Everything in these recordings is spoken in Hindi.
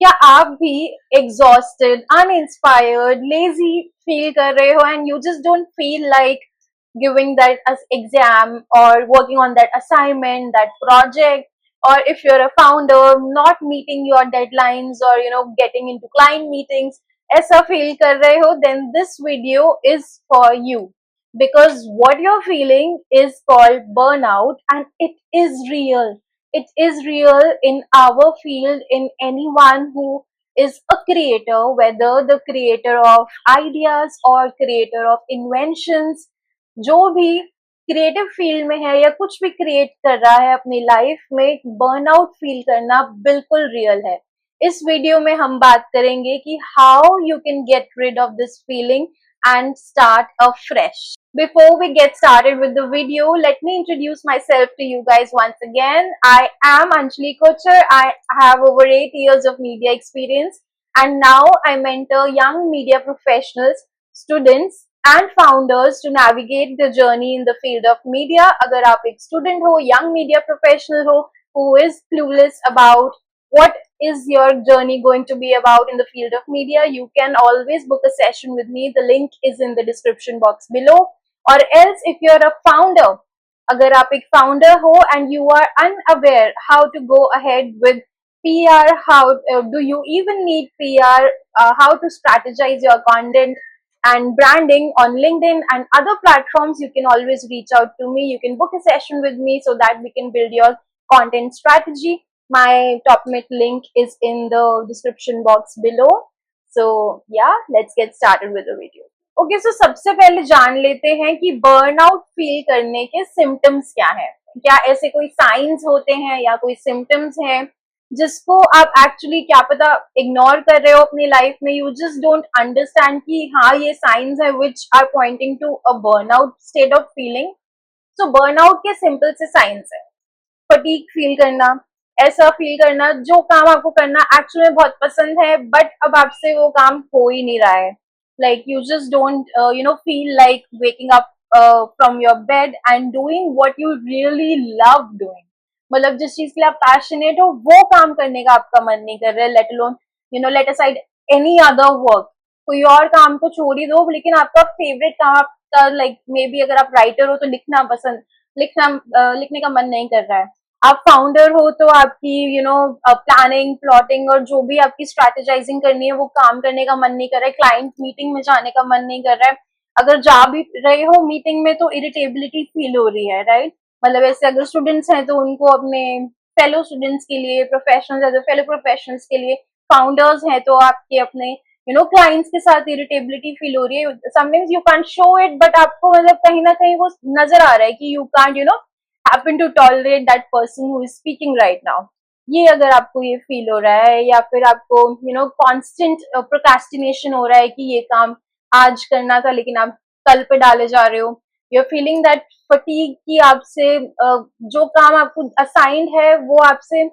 क्या आप भी एग्जॉस्टेड, अनइंस्पायर्ड, लेजी फील कर रहे हो and you just don't feel like giving that as exam or working on that assignment, that project, or if you're a founder, not meeting your deadlines or getting into client meetings, ऐसा feel कर रहे हो, then this video is for you because what you're feeling is called burnout and it is real. It is real in our field, in anyone who is a creator, whether the creator of ideas or creator of inventions, जो भी क्रिएटिव फील्ड में है या कुछ भी क्रिएट कर रहा है अपनी लाइफ में, बर्नआउट फील करना बिल्कुल रियल है। इस वीडियो में हम बात करेंगे कि how you can get rid of this feeling and start afresh. Before we get started with the video, let me introduce myself to you guys once again. I am Anjali Kochar. I have over 8 years of media experience and now I mentor young media professionals, students and founders to navigate the journey in the field of media. अगर आप एक student हो, young media professional हो, who is clueless about what is your journey going to be about in the field of media, you can always book a session with me. The link is in the description box below. Or else if you're a founder, अगर आप एक founder हो and you are unaware how to go ahead with PR, how do you even need PR, how to strategize your content and branding on LinkedIn and other platforms, you can always reach out to me. You can book a session with me so that we can build your content strategy. My Topmate link is in the description box below. So yeah, let's get started with the video. Okay, so सबसे पहले जान लेते हैं कि बर्नआउट फील करने के सिम्टम्स क्या है। क्या ऐसे कोई साइंस होते हैं या कोई सिम्टम्स हैं जिसको आप एक्चुअली क्या पता इग्नोर कर रहे हो अपनी लाइफ में, यू जस्ट डोंट अंडरस्टैंड कि हाँ ये साइंस है which are pointing to a burnout state of feeling. So burnout के सिंपल से साइंस है फटीग फील करना, ऐसा फील करना जो काम आपको करना एक्चुअली में बहुत पसंद है बट अब आपसे वो काम हो ही नहीं रहा है। Like you just don't feel like waking up from your bed and doing what you really love doing. मतलब जिस चीज के लिए आप पैशनेट हो वो काम करने का आपका मन नहीं कर रहा है, let alone let aside any other work. कोई और काम को छोड़ ही दो, लेकिन आपका फेवरेट काम आपका, लाइक मे बी अगर आप राइटर हो तो लिखने का मन नहीं कर रहा है। आप फाउंडर हो तो आपकी प्लानिंग, प्लॉटिंग और जो भी आपकी स्ट्रैटेजाइजिंग करनी है वो काम करने का मन नहीं कर रहा है। क्लाइंट मीटिंग में जाने का मन नहीं कर रहा है। अगर जा भी रहे हो मीटिंग में तो इरिटेबिलिटी फील हो रही है, राइट। मतलब ऐसे अगर स्टूडेंट्स हैं तो उनको अपने फेलो स्टूडेंट्स के लिए, प्रोफेशनल्स है तो फेलो प्रोफेशनल्स के लिए, फाउंडर्स हैं तो आपके अपने क्लाइंट्स के साथ इरिटेबिलिटी फील हो रही है। Sometimes you can't show it but आपको मतलब कहीं ना कहीं वो नजर आ रहा है कि you can't happen to tolerate that person who is speaking right now. ये अगर आपको ये फील हो रहा है या फिर आपको कांस्टेंट प्रोक्रेस्टिनेशन हो रहा है कि ये काम आज करना था लेकिन आप कल पे डाले जा रहे हो, you are feeling that fatigue कि आपसे जो काम आपको असाइंड है वो आपसे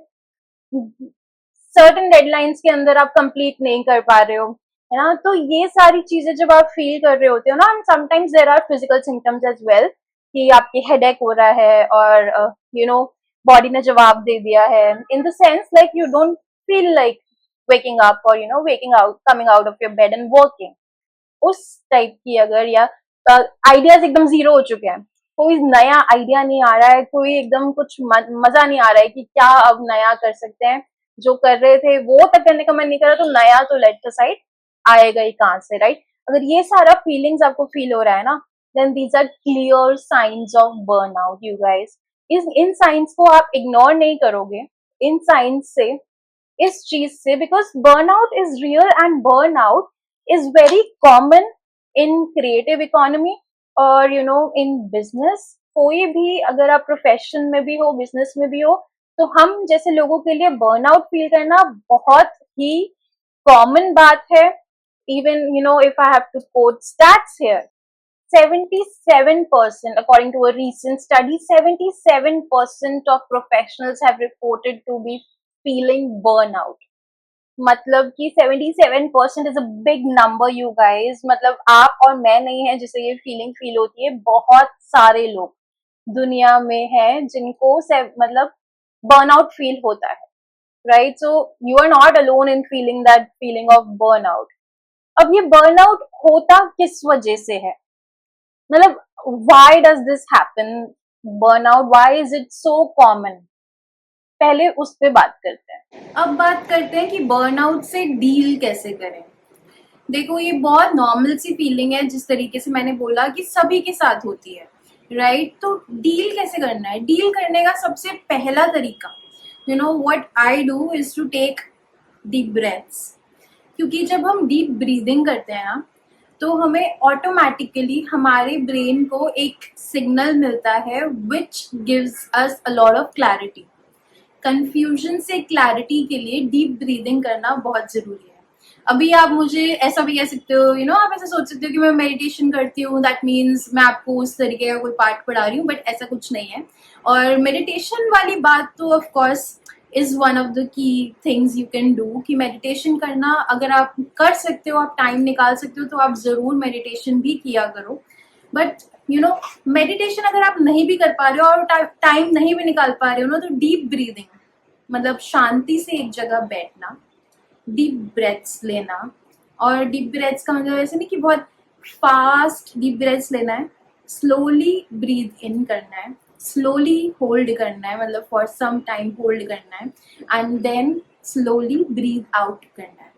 सर्टेन डेडलाइंस के अंदर आप कंप्लीट नहीं कर पा रहे हो, है ना। तो ये सारी चीजें जब आप फील कर रहे होते हो ना, and sometimes there are physical symptoms as well कि आपके हेडेक हो रहा है और बॉडी ने जवाब दे दिया है, in the sense like you don't feel like waking up और waking out, coming out of your bed and working, उस टाइप की अगर, या आइडियाज एकदम जीरो हो चुके हैं, कोई नया आइडिया नहीं आ रहा है, कोई एकदम कुछ मजा नहीं आ रहा है कि क्या अब नया कर सकते हैं, जो कर रहे थे वो तक करने का मन नहीं कर रहा तो नया तो लेट साइड आएगा ही कहां से, राइट। अगर ये सारा फीलिंग्स आपको फील हो रहा है ना, then these are clear signs of burnout you guys. इन साइंस को आप इग्नोर नहीं करोगे, इन साइंस से, इस चीज से, because burnout is real and burnout is very common in creative economy और in business। कोई भी अगर आप प्रोफेशन में भी हो, बिजनेस में भी हो, तो हम जैसे लोगों के लिए बर्नआउट फील करना बहुत ही कॉमन बात है। Even if I have to quote stats here, 77%, according to a recent study, 77% of professionals have reported to be feeling burnout। मतलब कि 77% is a big number you guys. मतलब आप और मैं नहीं है जिसे ये फीलिंग फील होती है, बहुत सारे लोग दुनिया में हैं जिनको मतलब बर्नआउट फील होता है। right? So you are not alone in feeling that feeling of burnout. अब ये burnout होता किस वजह से है, मतलब why does this happen, burnout, why is it so common? पहले उस पे बात करते हैं। अब बात करते हैं कि बर्नआउट से डील कैसे करें। देखो, ये बहुत नॉर्मल सी फीलिंग है, जिस तरीके से मैंने बोला कि सभी के साथ होती है, राइट? तो डील कैसे करना है? डील करने का सबसे पहला तरीका, you know what I do is to take deep breaths. क्योंकि जब हम डीप ब्रीदिंग करते हैं ना, तो हमें ऑटोमेटिकली हमारे ब्रेन को एक सिग्नल मिलता है which gives us a lot of clarity. Confusion से क्लैरिटी के लिए डीप ब्रीदिंग करना बहुत जरूरी है। अभी आप मुझे ऐसा भी कह सकते हो, यू नो, आप ऐसा सोच सकते हो कि मैं मेडिटेशन करती हूँ, दैट मीन्स मैं आपको उस तरीके का कोई पार्ट पढ़ा रही हूँ, बट ऐसा कुछ नहीं है। और मेडिटेशन वाली बात तो of course is one of the key things you can do, कि मेडिटेशन करना अगर आप कर सकते हो, आप टाइम निकाल सकते हो, तो आप जरूर मेडिटेशन भी किया करो। बट यू नो, मेडिटेशन अगर आप नहीं भी कर पा रहे हो और टाइम नहीं भी निकाल पा रहे हो ना, तो डीप ब्रीदिंग, मतलब शांति से एक जगह बैठना, डीप ब्रेथ्स लेना। और डीप ब्रेथ्स का मतलब ऐसे नहीं कि बहुत फास्ट डीप ब्रेथ्स लेना है, स्लोली ब्रीथ इन करना है, स्लोली होल्ड करना है, मतलब फॉर सम टाइम होल्ड करना है, and then slowly breathe out करना है।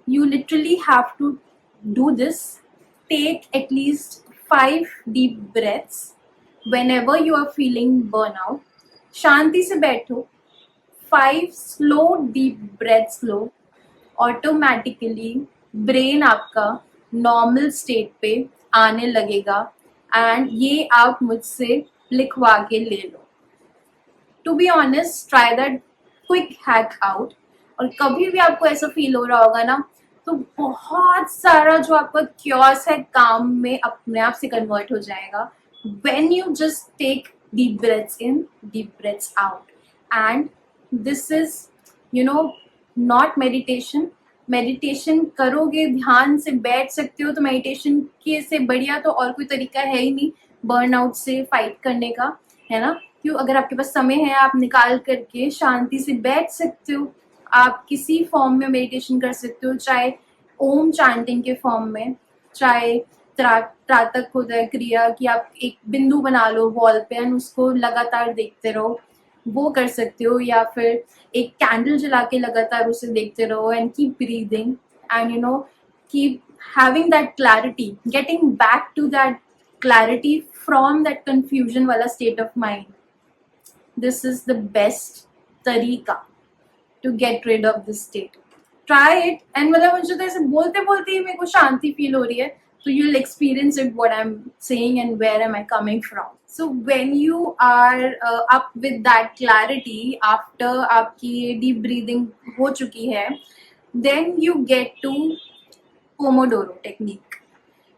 You literally have to do this. Take at least 5 deep breaths whenever you are feeling burnout. शांति से बैठो, 5 slow deep breaths लो, ऑटोमेटिकली ब्रेन आपका नॉर्मल स्टेट पे आने लगेगा। एंड ये आप मुझसे लिखवा के ले लो। To be honest, try that quick hack out. और कभी भी आपको ऐसा फील हो रहा होगा ना, तो बहुत सारा जो आपका क्योस है काम में अपने आप से कन्वर्ट हो जाएगा when you just take deep breaths in, deep breaths out. And this is, you know, not meditation. Meditation करोगे, ध्यान से बैठ सकते हो, तो मेडिटेशन के से बढ़िया तो और कोई तरीका है ही नहीं बर्नआउट से फाइट करने का, है ना? क्यों? अगर आपके पास समय है, आप निकाल करके शांति से बैठ सकते हो। आप किसी फॉर्म में मेडिटेशन कर सकते हो, चाहे ओम चैंटिंग के फॉर्म में, चाहे त्राटक उदय क्रिया, कि आप एक बिंदु बना लो वॉल पे एंड उसको लगातार देखते रहो, वो कर सकते हो। या फिर एक कैंडल जला के लगातार उसे देखते रहो and keep breathing and you know keep having that clarity, getting back to that clarity from that confusion वाला state of mind. This is the best तरीका to get rid of this state. Try it. And मतलब मुझे तो ऐसे बोलते बोलते ही मेरे को शांति फील हो रही है, so you'll experience it what I'm saying and where am I coming from. So when you are up with that clarity after आपकी deep breathing हो चुकी है, then you get to Pomodoro technique.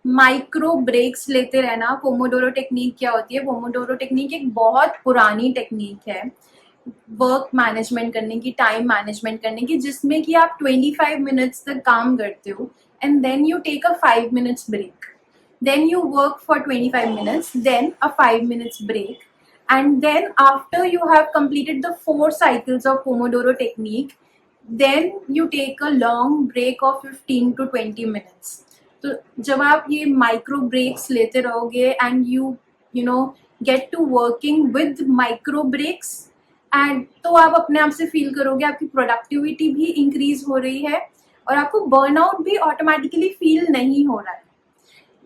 Micro breaks लेते रहना। पोमोडोरो टेक्निक क्या होती है? पोमोडोरो टेक्निक एक बहुत पुरानी टेक्निक है वर्क मैनेजमेंट करने की, टाइम मैनेजमेंट करने की, जिसमें कि आप 25 मिनट्स तक काम करते हो and then you take a 5 minutes break, then you work for 25 minutes, then a 5 minutes break, and then after you have completed the 4 cycles of Pomodoro technique, then you take a long break of 15 to 20 minutes. तो जब आप ये माइक्रो ब्रेक्स लेते रहोगे and you know get to working with micro breaks, and तो आप अपने आप से फील करोगे आपकी प्रोडक्टिविटी भी इंक्रीज हो रही है और आपको बर्नआउट भी ऑटोमेटिकली फील नहीं हो रहा है।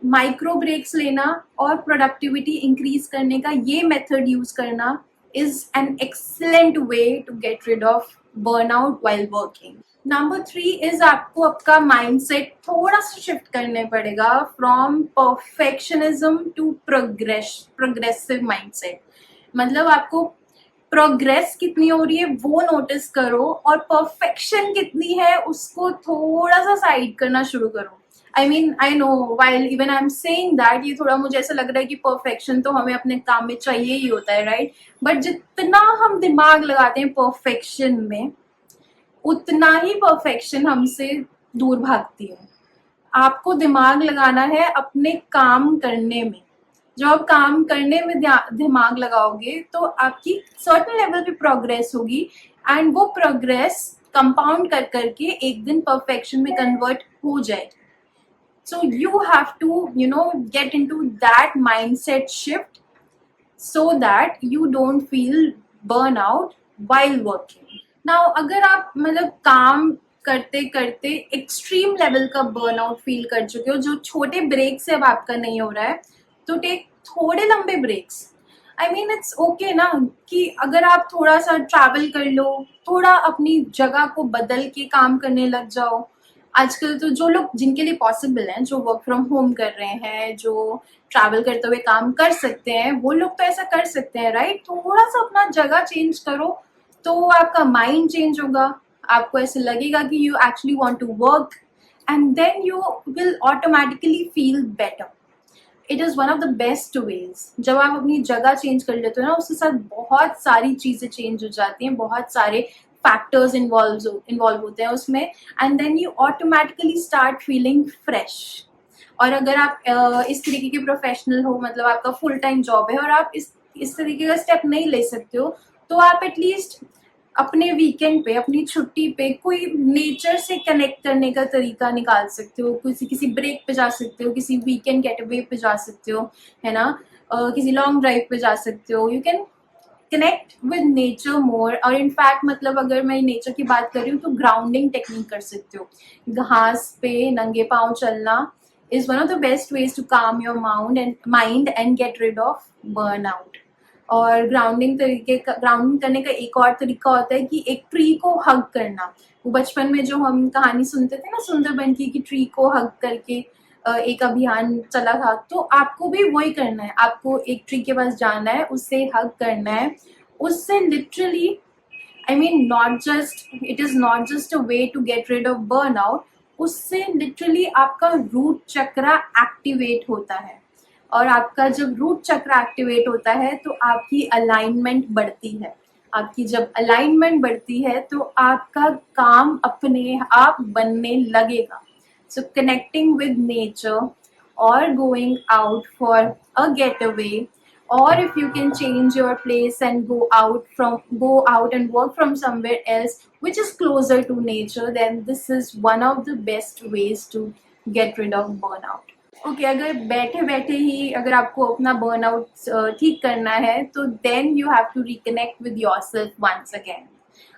माइक्रो ब्रेक्स लेना और प्रोडक्टिविटी इंक्रीज करने का ये मेथड यूज करना is an excellent way to get rid of burnout while working. Number 3 is आपको आपका माइंडसेट थोड़ा सा शिफ्ट करने पड़ेगा from perfectionism to progressive mindset. मतलब आपको प्रोग्रेस कितनी हो रही है वो नोटिस करो और परफेक्शन कितनी है उसको थोड़ा सा साइड करना शुरू करो। I mean I know while even I am saying that, ये थोड़ा मुझे ऐसा लग रहा है कि परफेक्शन तो हमें अपने काम में चाहिए ही होता है, राइट? बट जितना हम दिमाग लगाते हैं परफेक्शन में, उतना ही परफेक्शन हमसे दूर भागती है। आपको दिमाग लगाना है अपने काम करने में। जब आप काम करने में दिमाग लगाओगे तो आपकी सर्टेन लेवल पे प्रोग्रेस होगी एंड वो प्रोग्रेस कंपाउंड कर करके एक दिन परफेक्शन में कन्वर्ट हो जाएगी. So you have to, get into that mindset shift so that you don't feel burnout while working. Now अगर आप मतलब काम करते करते एक्सट्रीम लेवल का बर्नआउट फील कर चुके हो, जो छोटे ब्रेक से अब आपका नहीं हो रहा है, तो टेक थोड़े लंबे breaks. I mean it's okay ना कि अगर आप थोड़ा सा ट्रैवल कर लो, थोड़ा अपनी जगह को बदल के काम करने लग जाओ. आजकल तो जो लोग जिनके लिए पॉसिबल है, जो वर्क फ्रॉम होम कर रहे हैं, जो ट्रैवल करते हुए काम कर सकते हैं, वो लोग तो ऐसा कर सकते हैं, राइट. थोड़ा सा अपना जगह चेंज करो तो आपका माइंड चेंज होगा. आपको ऐसे लगेगा कि you actually want to work and then you will automatically feel better. It is one of the best ways. जब आप अपनी जगह चेंज कर लेते हो ना, उसके साथ बहुत सारी चीज़ें चेंज हो जाती हैं, बहुत सारे फैक्टर्स इन्वॉल्व होते हैं उसमें, and then you automatically start feeling fresh. और अगर आप इस तरीके के प्रोफेशनल हो, मतलब आपका फुल टाइम जॉब है और आप इस तरीके का स्टेप नहीं ले सकते हो, तो आप एटलीस्ट अपने वीकेंड पे, अपनी छुट्टी पे कोई नेचर से कनेक्ट करने का तरीका निकाल सकते हो. किसी ब्रेक पे जा सकते हो, किसी वीकेंड गेटअवे पे जा सकते हो, है ना. किसी लॉन्ग ड्राइव पे जा सकते हो. You can connect with nature more. और इनफैक्ट मतलब अगर मैं नेचर की बात कर रही हूँ तो ग्राउंडिंग टेक्निक कर सकते हो. घास पे नंगे पाँव चलना is one of the best ways to calm your mind and get rid of burnout. और ग्राउंडिंग करने का एक और तरीका होता है कि एक ट्री को हग करना. वो बचपन में जो हम कहानी सुनते थे ना सुंदरबन की, कि ट्री को हग करके एक अभियान चला था, तो आपको भी वही करना है. आपको एक ट्री के पास जाना है, उससे हग करना है. उससे literally, I mean, it is not just a way to get rid of burnout. उससे लिटरली आपका रूट चक्रा एक्टिवेट होता है. और आपका जब रूट चक्र एक्टिवेट होता है तो आपकी अलाइनमेंट बढ़ती है. आपकी जब अलाइनमेंट बढ़ती है तो आपका काम अपने आप बनने लगेगा. सो कनेक्टिंग विद नेचर और going out for a get away, or if you can change your place and go out and work from somewhere else which is closer to nature, then this is one of the best ways to get rid of burnout. Okay, अगर बैठे बैठे ही अगर आपको अपना बर्नआउट ठीक करना है, तो then you have to reconnect with yourself once again.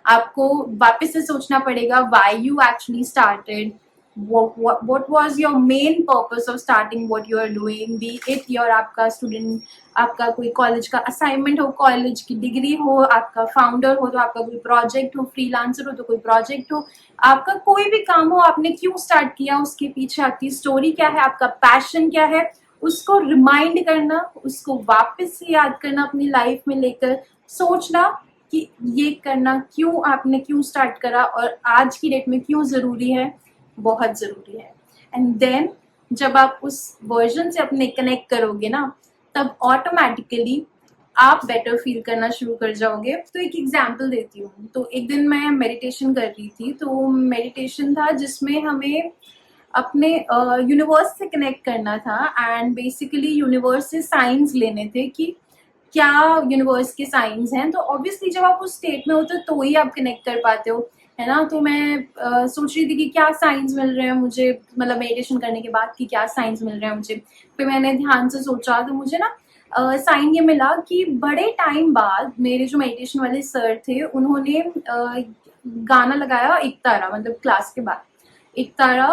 आपको वापस से सोचना पड़ेगा why you actually started, what was your main purpose of starting what you are doing, be it your आपका स्टूडेंट, आपका कोई कॉलेज का असाइनमेंट हो, कॉलेज की डिग्री हो, आपका फाउंडर हो तो आपका कोई प्रोजेक्ट हो, फ्रीलांसर हो तो कोई प्रोजेक्ट हो, आपका कोई भी काम हो, आपने क्यों स्टार्ट किया, उसके पीछे आपकी स्टोरी क्या है, आपका पैशन क्या है, उसको रिमाइंड करना, उसको वापस से याद करना, अपनी लाइफ में लेकर सोचना कि ये करना आपने क्यों स्टार्ट करा और आज की डेट में क्यों ज़रूरी है, बहुत ज़रूरी है. एंड देन जब आप उस वर्जन से अपने कनेक्ट करोगे ना, तब ऑटोमेटिकली आप बेटर फील करना शुरू कर जाओगे. तो एक एग्जांपल देती हूँ. तो एक दिन मैं मेडिटेशन कर रही थी. तो मेडिटेशन था जिसमें हमें अपने यूनिवर्स से कनेक्ट करना था, एंड बेसिकली यूनिवर्स से साइंस लेने थे कि क्या यूनिवर्स के साइंस हैं. तो ऑब्वियसली जब आप उस स्टेट में होते हो तो ही आप कनेक्ट कर पाते हो, है ना. तो मैं सोच रही थी कि क्या साइंस मिल रहे हैं मुझे, मतलब मेडिटेशन करने के बाद कि क्या साइंस मिल रहे हैं मुझे. फिर मैंने ध्यान से सोचा तो मुझे ना साइन ये मिला कि बड़े टाइम बाद मेरे जो मेडिटेशन वाले सर थे उन्होंने गाना लगाया एक तारा, मतलब क्लास के बाद. एक तारा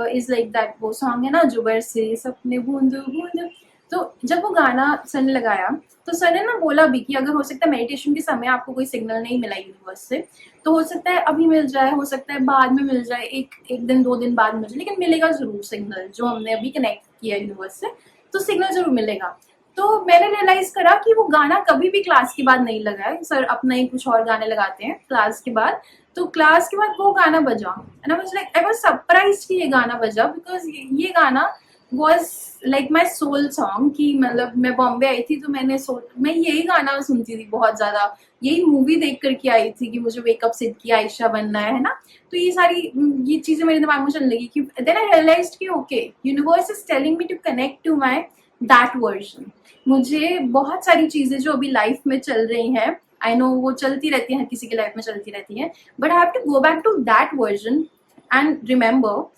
इज लाइक दैट, वो सॉन्ग है ना, जो बरसे सपने बूंद बूंद. तो जब वो गाना सर ने लगाया तो सर ने ना बोला भी कि अगर हो सकता है मेडिटेशन के समय आपको कोई सिग्नल नहीं मिला यूनिवर्स से, तो हो सकता है अभी मिल जाए, हो सकता है बाद में मिल जाए, एक दिन 2 दिन बाद मिल जाए, लेकिन मिलेगा जरूर सिग्नल. जो हमने अभी कनेक्ट किया यूनिवर्स से, तो सिग्नल जरूर मिलेगा. तो मैंने रियलाइज करा कि वो गाना कभी भी क्लास के बाद नहीं लगा है. सर अपना ही कुछ और गाने लगाते हैं क्लास के बाद. तो क्लास के बाद वो गाना बजा, एंड आई वाज सरप्राइज्ड कि ये गाना बजा, बिकॉज ये गाना was like my soul song. कि मतलब मैं बॉम्बे आई थी तो मैं यही गाना सुनती थी बहुत ज़्यादा. यही मूवी देख करके आई थी कि मुझे वेकअप सिड की आयशा बनना है ना. तो ये चीज़ें मेरे दिमाग में चलने लगी कि देन आई रियलाइज्ड कि okay, universe is telling me to connect to my that version. मुझे बहुत सारी चीज़ें जो अभी लाइफ में चल रही हैं आई नो वो चलती रहती है, हर किसी की लाइफ में चलती रहती है, but I have to go back to that version and remember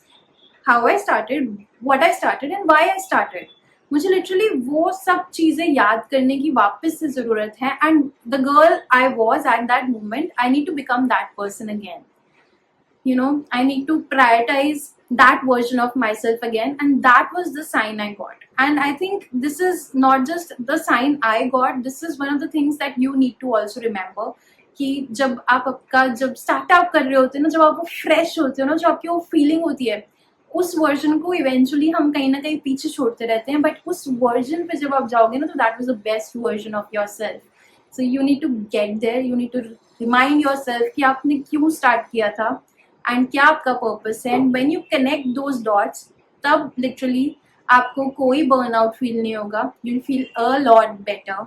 how I started, what I started and why I started. मुझे लिटरली वो सब चीजें याद करने की वापस से जरूरत है, and the girl I was at that moment, I need to become that person again. You know, I need to prioritize that version of myself again, and that was the sign I got. And I think this is not just the sign I got, this is one of the things that you need to also remember कि जब आप आपका जब स्टार्टअप कर रहे होते हैं ना, जब आप वो फ्रेश होते हो ना, जो आपकी वो फीलिंग होती है, उस वर्जन को इवेंचुअली हम कहीं ना कहीं पीछे छोड़ते रहते हैं, बट उस वर्जन पे जब आप जाओगे ना, तो that was the best version of yourself. So you need to get there, you need to remind yourself कि आपने क्यों स्टार्ट किया था एंड क्या आपका पर्पस है. And when you connect those dots, तब लिटरली आपको कोई बर्नआउट फील नहीं होगा. You will feel a lot better,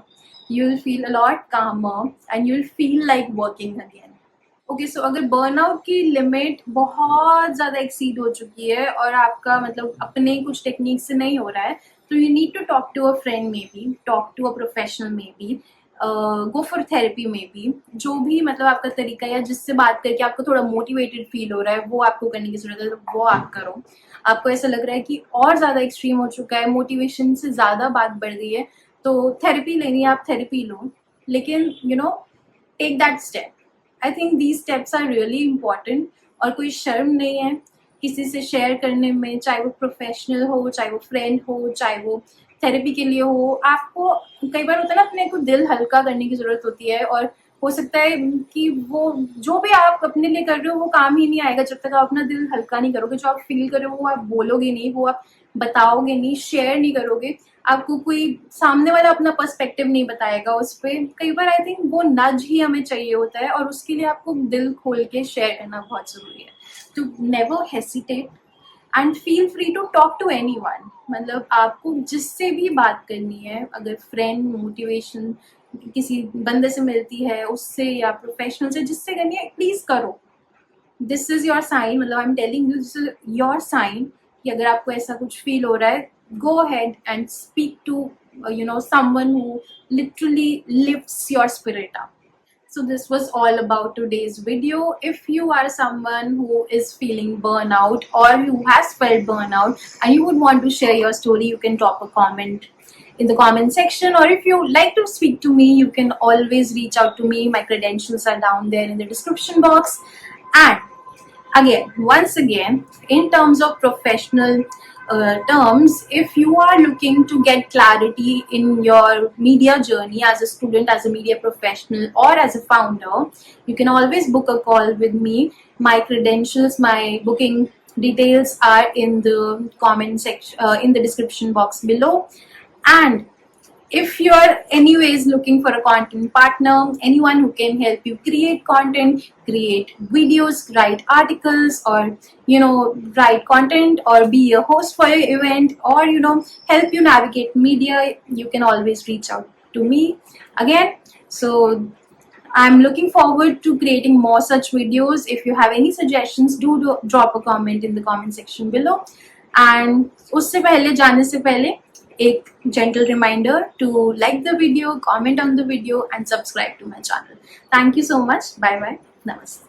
you will feel a lot calmer, and you will feel like working again. Okay, so अगर बर्नआउट की लिमिट बहुत ज़्यादा एक्सीड हो चुकी है और आपका मतलब अपने कुछ टेक्निक से नहीं हो रहा है, तो you need to talk to a friend, maybe talk to a professional, maybe go for therapy, maybe जो भी मतलब आपका तरीका या जिससे बात करके आपको थोड़ा मोटिवेटेड फील हो रहा है, वो आपको करने की जरूरत है, तो वो आप करो. आपको ऐसा लग रहा है कि और ज़्यादा एक्सट्रीम हो चुका है, मोटिवेशन से ज़्यादा बात बढ़ गई है, तो थेरेपी लेनी है, आप थेरेपी लो. लेकिन you know, take that step. I think these steps are really important, और कोई शर्म नहीं है किसी से शेयर करने में, चाहे वो प्रोफेशनल हो, चाहे वो फ्रेंड हो, चाहे वो थेरेपी के लिए हो. आपको कई बार होता है ना, अपने को दिल हल्का करने की जरूरत होती है, और हो सकता है कि वो जो भी आप अपने लिए कर रहे हो वो काम ही नहीं आएगा जब तक आप अपना दिल हल्का नहीं करोगे. जो आप फील कर रहे हो वो आप बोलोगे नहीं, वो आप बताओगे नहीं, शेयर नहीं करोगे, आपको कोई सामने वाला अपना पर्सपेक्टिव नहीं बताएगा उस पर. कई बार आई थिंक वो नज ही हमें चाहिए होता है, और उसके लिए आपको दिल खोल के शेयर करना बहुत जरूरी है. तो never hesitate and feel free to talk to anyone. मतलब आपको जिससे भी बात करनी है, अगर फ्रेंड, मोटिवेशन, किसी बंदे से मिलती है उससे, या प्रोफेशनल से, जिससे करनी है, प्लीज करो. दिस इज योर साइन, मतलब I am telling you, this is your sign कि अगर आपको ऐसा कुछ फील हो रहा है, go ahead and speak to someone who literally lifts your spirit up. So this was all about today's video. If you are someone who is feeling burnout, or who has felt burnout, and you would want to share your story, you can drop a comment in the comment section, or if you like to speak to me, you can always reach out to me. My credentials are down there in the description box. And again, once again, in terms of professional terms, if you are looking to get clarity in your media journey as a student, as a media professional, or as a founder, you can always book a call with me. My credentials, my booking details are in the comment section, in the description box below. And if you're anyways looking for a content partner, anyone who can help you create content, create videos, write articles, or write content, or be a host for your event, or help you navigate media, you can always reach out to me again. So I'm looking forward to creating more such videos. If you have any suggestions, do drop a comment in the comment section below. And उससे पहले, जाने से पहले, एक gentle reminder to like the video, comment on the video, and subscribe to my channel. Thank you so much. Bye bye. Namaste.